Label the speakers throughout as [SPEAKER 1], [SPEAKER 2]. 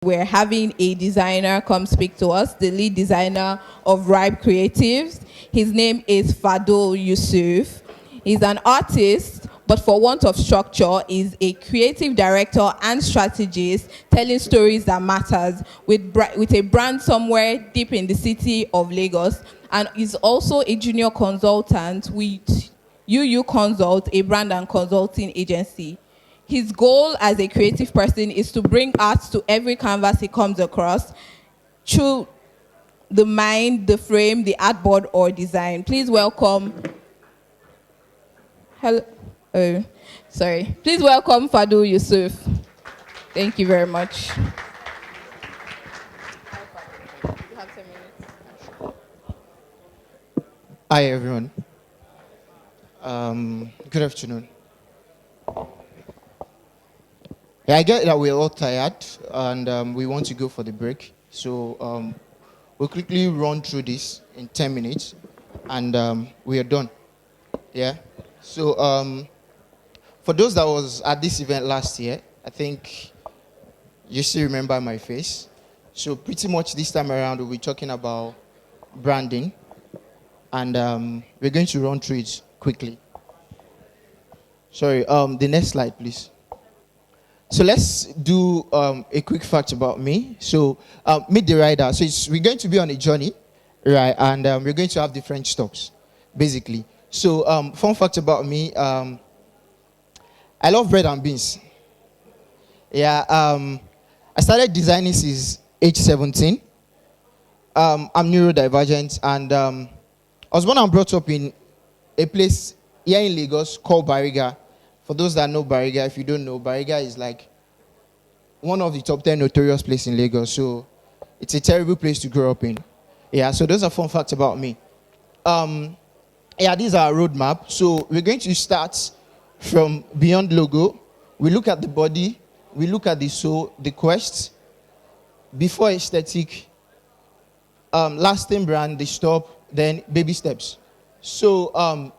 [SPEAKER 1] we're having a designer come speak to us, the lead designer of Ripe Creatives. His name is Fadhl Yusuf. He's an artist, but for want of structure, is a creative director and strategist telling stories that matters with a brand somewhere deep in the city of Lagos, and is also a junior consultant with UU Consult, a brand and consulting agency. His goal as a creative person is to bring art to every canvas he comes across through the mind, the frame, the artboard, or design. Please welcome. Hello. Oh, sorry. Please welcome Fadhl Yusuf. Thank you very much. You have 10 minutes.
[SPEAKER 2] Hi, everyone. Good afternoon. Yeah, I get that we're all tired and we want to go for the break. So we'll quickly run through this in 10 minutes and we are done. Yeah. So for those that was at this event last year, I think you still remember my face. So pretty much this time around, we'll be talking about branding and we're going to run through it quickly. Sorry, the next slide, please. So let's do a quick fact about me. So meet the rider. So we're going to be on a journey, right? And we're going to have different stops, basically. So fun fact about me, I love bread and beans. Yeah, I started designing since age 17. I'm neurodivergent and I was born and brought up in a place here in Lagos called Bariga. For those that know Bariga, if you don't know, Bariga is like one of the top 10 notorious places in Lagos. So it's a terrible place to grow up in. Yeah, so those are fun facts about me. Yeah, these are our roadmap. So we're going to start from beyond logo. We look at the body. We look at the soul, the quest, before aesthetic, lasting brand, the stop, then baby steps. So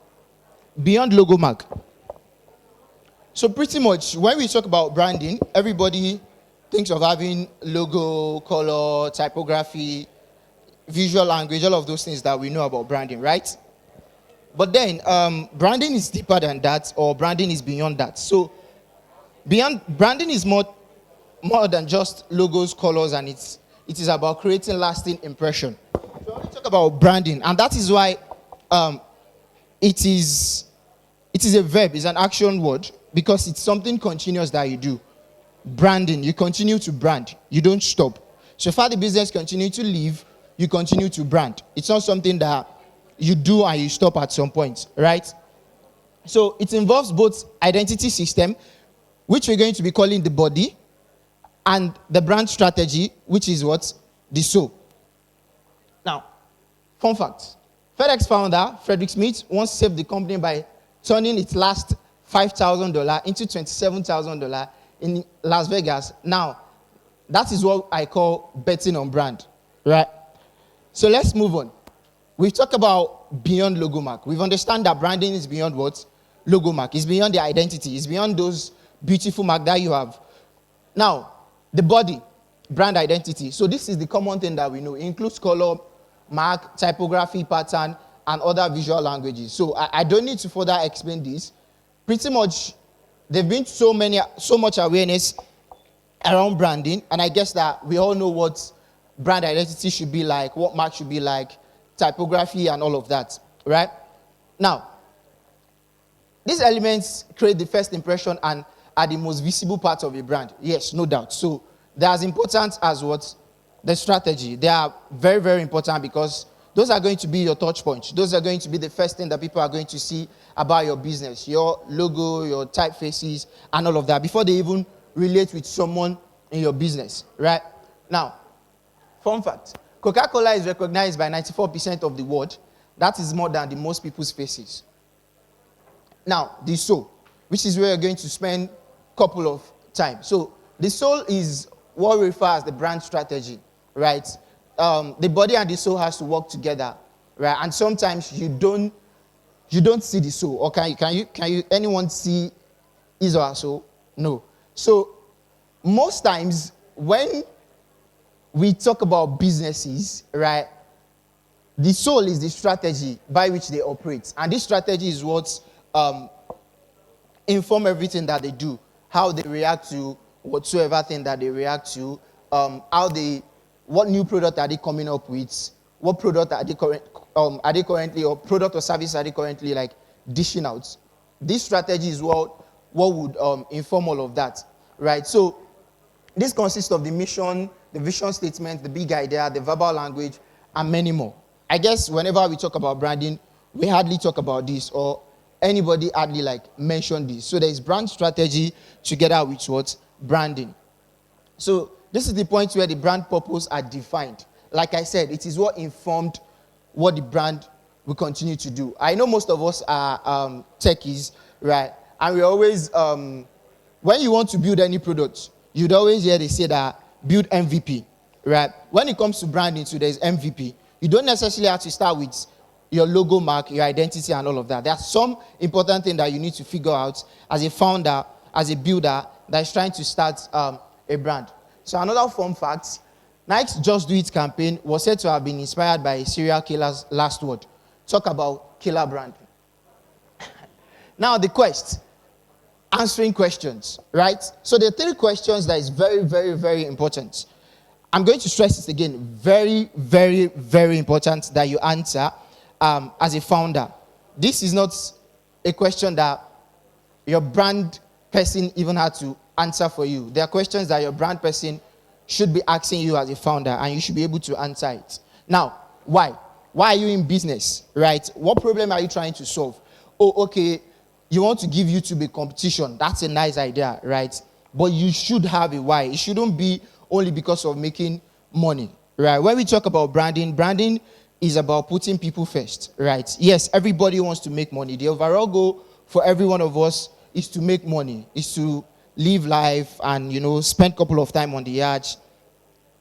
[SPEAKER 2] beyond logo mark. So pretty much when we talk about branding, everybody thinks of having logo, color, typography, visual language, all of those things that we know about branding, right? But then branding is deeper than that, or branding is beyond that. So beyond branding is more than just logos, colors, and it is about creating lasting impression. So when we talk about branding, and that is why it is a verb, it's an action word, because it's something continuous that you do. Branding, you continue to brand, you don't stop. So far the business continue to live, you continue to brand. It's not something that you do and you stop at some point, right? So it involves both identity system, which we're going to be calling the body, and the brand strategy, which is what? The soul. Now, fun fact. FedEx founder, Frederick Smith, once saved the company by turning its last $5,000 into $27,000 in Las Vegas. Now, that is what I call betting on brand, right? So let's move on. We've talked about beyond logo mark. We've understand that branding is beyond what? Logo mark. It's beyond the identity. It's beyond those beautiful mark that you have. Now, the body, brand identity. So this is the common thing that we know. It includes color, mark, typography, pattern, and other visual languages. So I don't need to further explain this. Pretty much, there've been so much awareness around branding, and I guess that we all know what brand identity should be like, what mark should be like, typography, and all of that, right? Now, these elements create the first impression and are the most visible part of a brand. Yes, no doubt. So they're as important as what? The strategy. They are very, very important because those are going to be your touch points. Those are going to be the first thing that people are going to see about your business, your logo, your typefaces, and all of that before they even relate with someone in your business, right? Now, fun fact. Coca-Cola is recognized by 94% of the world. That is more than the most people's faces. Now, the soul, which is where you're going to spend a couple of time. So the soul is what we refer as the brand strategy, right? The body and the soul has to work together, right? And sometimes you don't see the soul. Or can you anyone see his or her soul? No. So most times when we talk about businesses, right? The soul is the strategy by which they operate. And this strategy is what inform everything that they do, how they react to whatsoever thing that they react to, what new product are they coming up with, what product are they currently, or product or service are they currently like dishing out. This strategy is what would inform all of that, right? So this consists of the mission, the vision statement, the big idea, the verbal language, and many more. I guess whenever we talk about branding, we hardly talk about this, or anybody hardly like mention this. So there is brand strategy together with what? Branding. So this is the point where the brand purpose are defined. Like I said, it is what informed what the brand will continue to do. I know most of us are techies, right? And we always, when you want to build any product, you'd always hear they say that build MVP, right? When it comes to branding, so there's MVP. You don't necessarily have to start with your logo mark, your identity, and all of that. There's some important thing that you need to figure out as a founder, as a builder that is trying to start a brand. So another fun fact, Nike's Just Do It campaign was said to have been inspired by a serial killer's last word. Talk about killer brand. Now the quest, answering questions, right? So there are 3 questions that is very, very, very important. I'm going to stress this again. Very, very, very important that you answer as a founder. This is not a question that your brand person even had to answer for you. There are questions that your brand person should be asking you as a founder, and you should be able to answer it. Now, why? Why are you in business, right? What problem are you trying to solve? Oh, okay, you want to give YouTube a competition. That's a nice idea, right? But you should have a why. It shouldn't be only because of making money, right? When we talk about branding, branding is about putting people first, right? Yes, everybody wants to make money. The overall goal for every one of us is to make money, is to live life and, spend a couple of time on the yacht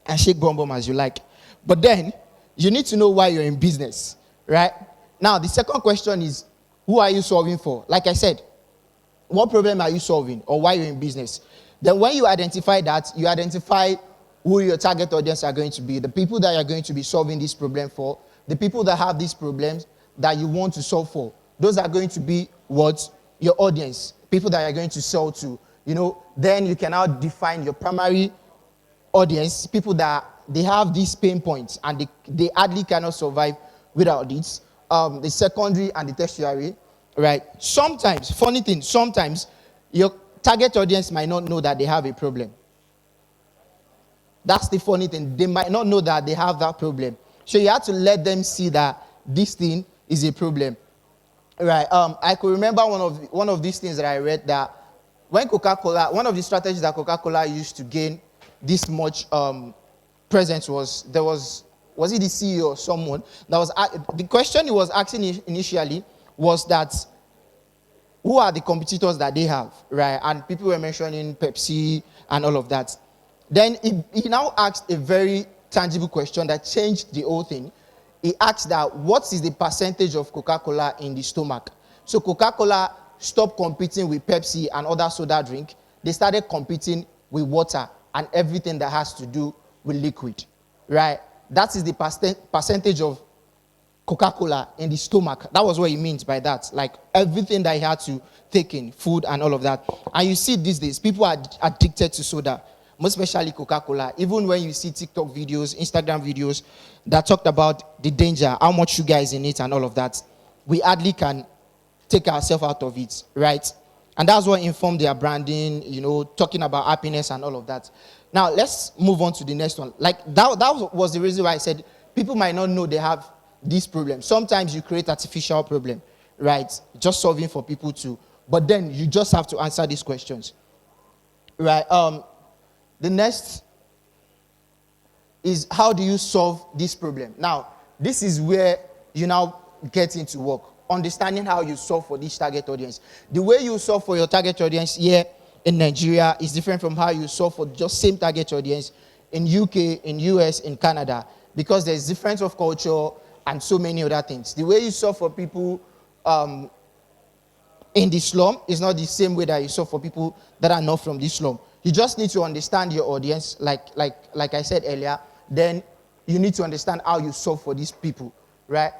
[SPEAKER 2] and shake bomb as you like. But then, you need to know why you're in business, right? Now, the second question is, who are you solving for? Like I said, what problem are you solving or why you're in business? Then when you identify that, you identify who your target audience are going to be, the people that you're going to be solving this problem for, the people that have these problems that you want to solve for. Those are going to be what? Your audience, people that you're going to sell to. Then you can now define your primary audience, people that they have these pain points and they hardly cannot survive without it. The secondary and the tertiary, right? Sometimes, funny thing, sometimes your target audience might not know that they have a problem. That's the funny thing. They might not know that they have that problem. So you have to let them see that this thing is a problem. Right. I could remember one of these things that I read, that when Coca-Cola, one of the strategies that Coca-Cola used to gain this much presence was it the CEO or someone that was the question he was asking initially was that who are the competitors that they have, right? And people were mentioning Pepsi and all of that. Then he now asked a very tangible question that changed the whole thing. He asked that what is the percentage of Coca-Cola in the stomach? So Coca-Cola stopped competing with Pepsi and other soda drink. They started competing with water and everything that has to do with liquid, right? That is the percentage of Coca-Cola in the stomach. That was what he means by that. Like everything that he had to take in, food and all of that. And you see these days, people are addicted to soda, most especially Coca-Cola. Even when you see TikTok videos, Instagram videos that talked about the danger, how much sugar is in it and all of that, we hardly can take ourselves out of it, right? And that's what informed their branding, talking about happiness and all of that. Now, let's move on to the next one. Like, that was the reason why I said people might not know they have this problem. Sometimes you create artificial problem, right? Just solving for people too. But then you just have to answer these questions, right? The next is, how do you solve this problem? Now, this is where you now get into work. Understanding how you solve for this target audience. The way you solve for your target audience here in Nigeria is different from how you solve for just same target audience in UK, in US, in Canada, because there's difference of culture and so many other things. The way you solve for people in the slum is not the same way that you solve for people that are not from the slum. You just need to understand your audience, like I said earlier, then you need to understand how you solve for these people, right?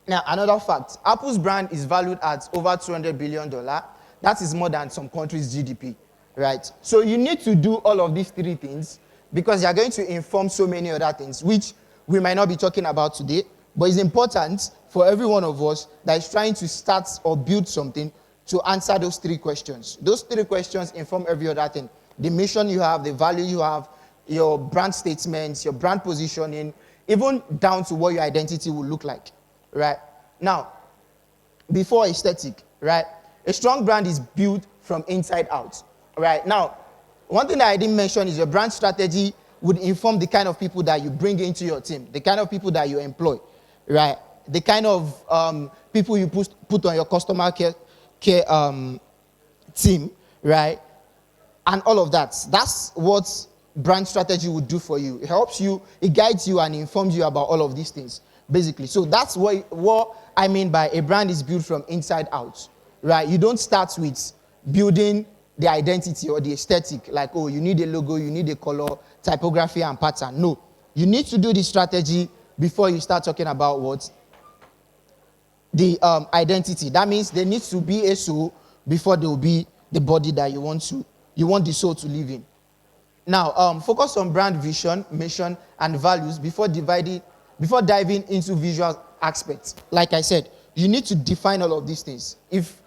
[SPEAKER 2] Now, another fact, Apple's brand is valued at over $200 billion. That is more than some countries' GDP, right? So you need to do all of these three things because you're going to inform so many other things, which we might not be talking about today, but it's important for every one of us that is trying to start or build something to answer those three questions. Those three questions inform every other thing. The mission you have, the value you have, your brand statements, your brand positioning, even down to what your identity will look like, right? Now, before aesthetic, right? A strong brand is built from inside out, right? Now, one thing that I didn't mention is your brand strategy would inform the kind of people that you bring into your team, the kind of people that you employ, right? The kind of people you put on your customer care team, right? And all of that. That's what brand strategy would do for you. It helps you, it guides you and informs you about all of these things, basically. So that's what I mean by a brand is built from inside out, right? You don't start with building the identity or the aesthetic, like, oh, you need a logo, you need a color, typography, and pattern. No. You need to do the strategy before you start talking about what? The identity. That means there needs to be a soul before there will be the body that you want the soul to live in. Now, focus on brand vision, mission, and values before diving into visual aspects. Like I said, you need to define all of these things. If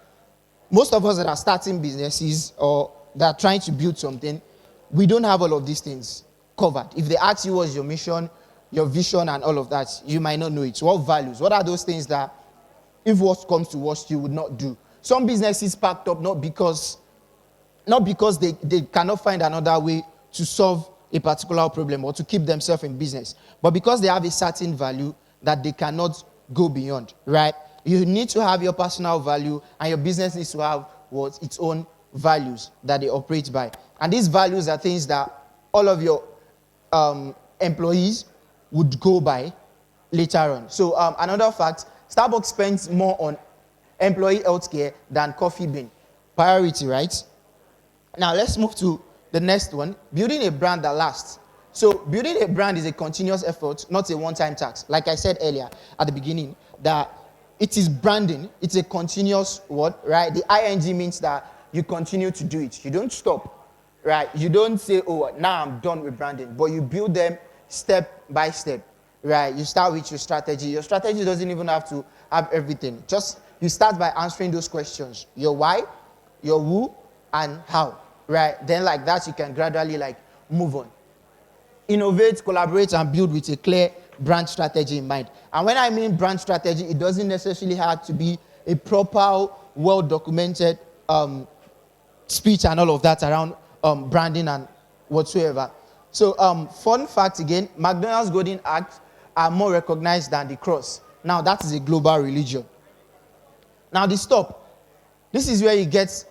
[SPEAKER 2] most of us that are starting businesses or that are trying to build something, we don't have all of these things covered. If they ask you what's your mission, your vision, and all of that, you might not know it. What values? What are those things that, if worst comes to worst, you would not do? Some businesses packed up not because they cannot find another way to solve a particular problem or to keep themselves in business, but because they have a certain value that they cannot go beyond, right? You need to have your personal value, and your business needs to have its own values that they operate by. And these values are things that all of your employees would go by later on. So another fact, Starbucks spends more on employee healthcare than coffee bean. Priority, right? Now let's move to the next one, building a brand that lasts. So building a brand is a continuous effort, not a one-time task. Like I said earlier at the beginning, that it is branding. It's a continuous word, right? The ing means that you continue to do it. You don't stop, right? You don't say, oh, now I'm done with branding. But you build them step by step, right? You start with your strategy. Your strategy doesn't even have to have everything. Just you start by answering those questions. Your why, your who, and how, right? Then like that, you can gradually move on. Innovate, collaborate, and build with a clear brand strategy in mind. And when I mean brand strategy, it doesn't necessarily have to be a proper, well-documented speech and all of that around branding and whatsoever. So, fun fact again, McDonald's Golden Acts are more recognized than the cross. Now, that is a global religion. Now, the stop. This is where you get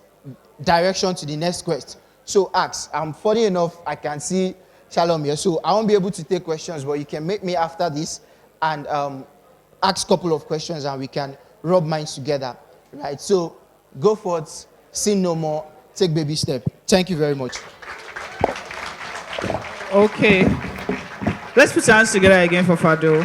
[SPEAKER 2] direction to the next quest. So, ask. Funny enough, I can see Shalom here. So, I won't be able to take questions, but you can make me after this and ask a couple of questions and we can rub minds together. Right? So, go forth, sin no more, take baby step. Thank you very much.
[SPEAKER 3] Okay. Let's put our hands together again for Fadhl.